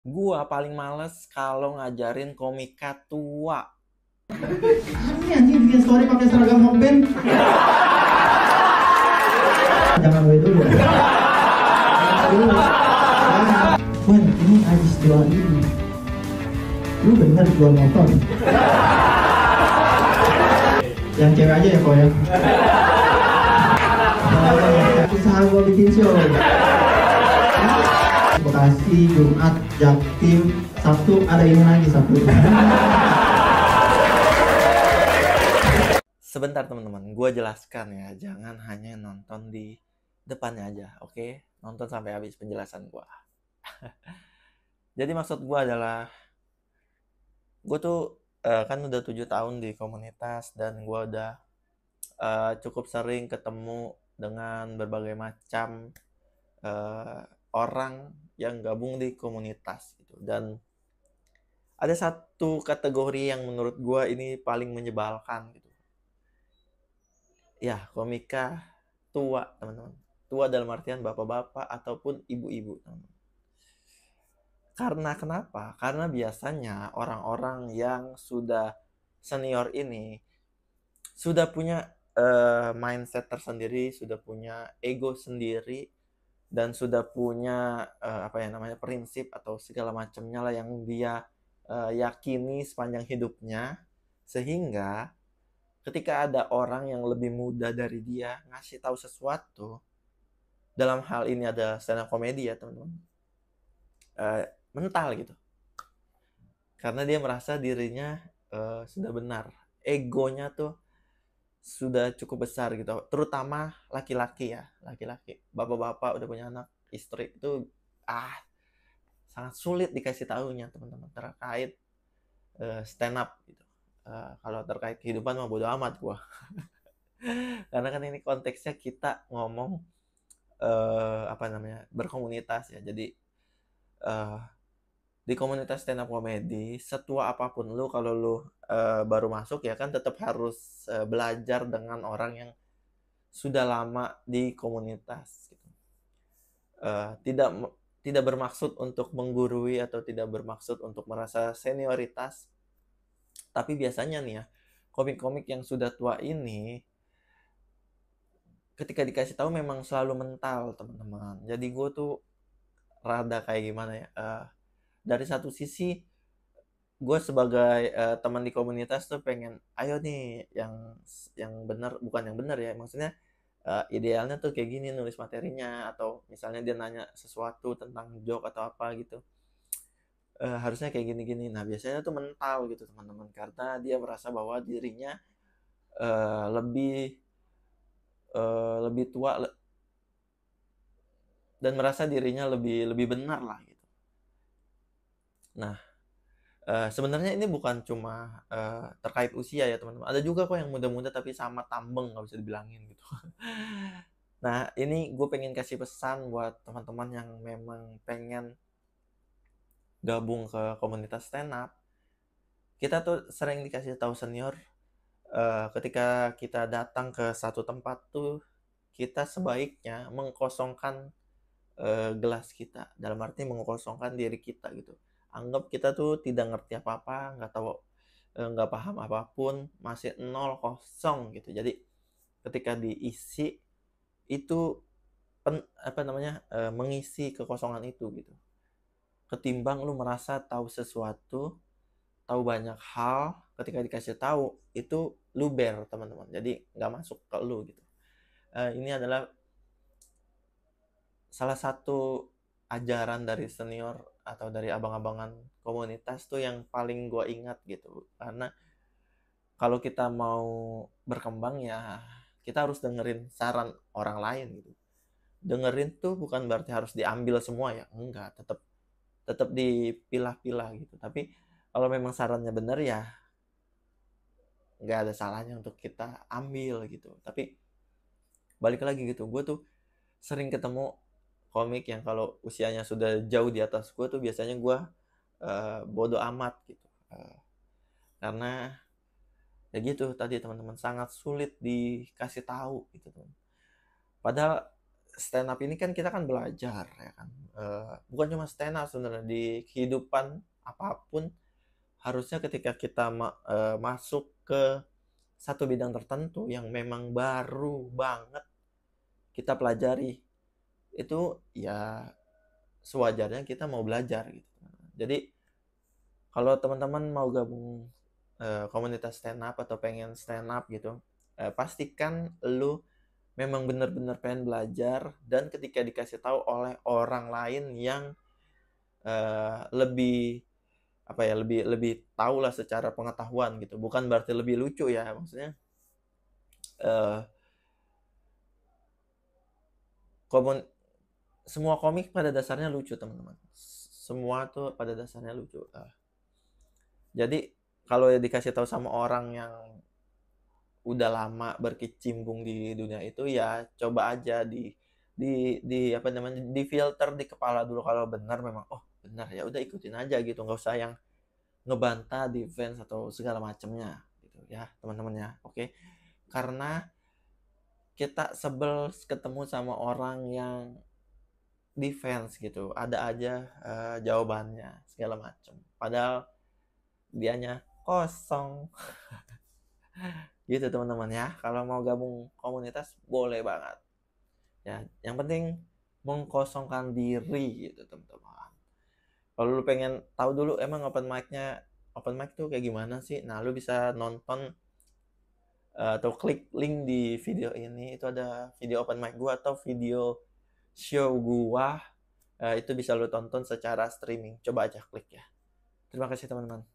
Gua paling males kalau ngajarin komika tua. Aneh anjing bikin story pakai seragam Mokben. Jangan gue dulu. Wen, ini habis jual ini. Lu bener jual motor. Yang cewek aja ya kok ya. Usaha gua bikin show. Bekasi, Jumat, Jaktim, Sabtu ada ini lagi Sabtu. Sebentar teman-teman, gue jelaskan ya, jangan hanya nonton di depannya aja, oke? Nonton sampai habis penjelasan gue. Jadi maksud gue adalah, gue tuh kan udah 7 tahun di komunitas dan gue udah cukup sering ketemu dengan berbagai macam orang yang gabung di komunitas gitu. Dan ada satu kategori yang menurut gue ini paling menyebalkan gitu. Ya, komika tua, teman-teman. Tua dalam artian bapak-bapak ataupun ibu-ibu, teman-teman. Karena kenapa? Karena biasanya orang-orang yang sudah senior ini sudah punya mindset tersendiri, sudah punya ego sendiri, dan sudah punya prinsip atau segala macamnya lah yang dia yakini sepanjang hidupnya, sehingga ketika ada orang yang lebih muda dari dia ngasih tahu sesuatu, dalam hal ini ada stand up comedy ya teman-teman, mental gitu, karena dia merasa dirinya sudah benar, egonya tuh sudah cukup besar gitu, terutama laki-laki ya, laki-laki, bapak-bapak udah punya anak, istri itu sangat sulit dikasih tahunya teman-teman terkait stand up gitu. Kalau terkait kehidupan mah bodo amat gua. Karena kan ini konteksnya kita ngomong berkomunitas ya. Jadi di komunitas stand up comedy, setua apapun lu, kalau lu baru masuk ya kan tetap harus belajar dengan orang yang sudah lama di komunitas gitu. Tidak bermaksud untuk menggurui atau tidak bermaksud untuk merasa senioritas, tapi biasanya nih ya, komik-komik yang sudah tua ini ketika dikasih tahu memang selalu mental teman-teman. Jadi gue tuh rada kayak gimana ya, dari satu sisi gue sebagai teman di komunitas tuh pengen, ayo nih yang benar, bukan yang benar ya, maksudnya idealnya tuh kayak gini nulis materinya, atau misalnya dia nanya sesuatu tentang joke atau apa gitu, harusnya kayak gini-gini. Nah biasanya tuh mental gitu teman-teman, karena dia merasa bahwa dirinya lebih lebih tua dan merasa dirinya lebih lebih benar lah gitu. Nah sebenarnya ini bukan cuma terkait usia ya teman-teman, ada juga kok yang muda-muda tapi sama tambeng, nggak bisa dibilangin gitu. Nah ini gue pengen kasih pesan buat teman-teman yang memang pengen gabung ke komunitas stand up. Kita tuh sering dikasih tahu senior, ketika kita datang ke satu tempat tuh kita sebaiknya mengkosongkan gelas kita, dalam arti mengkosongkan diri kita gitu. Anggap kita tuh tidak ngerti apa-apa, nggak tahu, nggak paham apapun, masih nol, kosong gitu. Jadi ketika diisi itu mengisi kekosongan itu gitu. Ketimbang lu merasa tahu sesuatu, tahu banyak hal, ketika dikasih tahu itu luber teman-teman. Jadi nggak masuk ke lu gitu. Ini adalah salah satu ajaran dari senior atau dari abang-abangan komunitas tuh yang paling gue ingat gitu. Karena kalau kita mau berkembang ya kita harus dengerin saran orang lain gitu. Dengerin tuh bukan berarti harus diambil semua ya, enggak, tetap tetap dipilah-pilah gitu. Tapi kalau memang sarannya benar ya nggak ada salahnya untuk kita ambil gitu. Tapi balik lagi gitu, gue tuh sering ketemu komik yang kalau usianya sudah jauh di atas gue tuh biasanya gue bodo amat gitu, karena ya gitu tadi teman-teman, sangat sulit dikasih tahu gitu tuh. Padahal stand up ini kan kita kan belajar ya kan. Bukan cuma stand up sebenarnya, di kehidupan apapun harusnya ketika kita masuk ke satu bidang tertentu yang memang baru banget kita pelajari, itu ya sewajarnya kita mau belajar gitu. Jadi kalau teman-teman mau gabung komunitas stand up atau pengen stand up gitu, pastikan lu memang benar-benar pengen belajar, dan ketika dikasih tahu oleh orang lain yang lebih apa ya, lebih lebih tahu lah secara pengetahuan gitu, bukan berarti lebih lucu ya, maksudnya eh, komun semua komik pada dasarnya lucu teman-teman, semua tuh pada dasarnya lucu. Jadi kalau dikasih tahu sama orang yang udah lama berkecimpung di dunia itu, ya coba aja di apa namanya, di filter di kepala dulu, kalau benar memang oh benar ya udah ikutin aja gitu, nggak usah yang ngebantah defense atau segala macamnya gitu ya teman-teman ya. Oke, karena kita sebel ketemu sama orang yang defense gitu, ada aja jawabannya segala macam, padahal dianya kosong. Gitu teman-teman ya. Kalau mau gabung komunitas boleh banget ya, yang penting mengkosongkan diri gitu teman-teman. Kalau lu pengen tahu dulu emang open mic tuh kayak gimana sih, nah lu bisa nonton atau klik link di video ini, itu ada video open mic gua atau video show gua. Itu bisa lu tonton secara streaming, coba aja klik ya. Terima kasih teman-teman.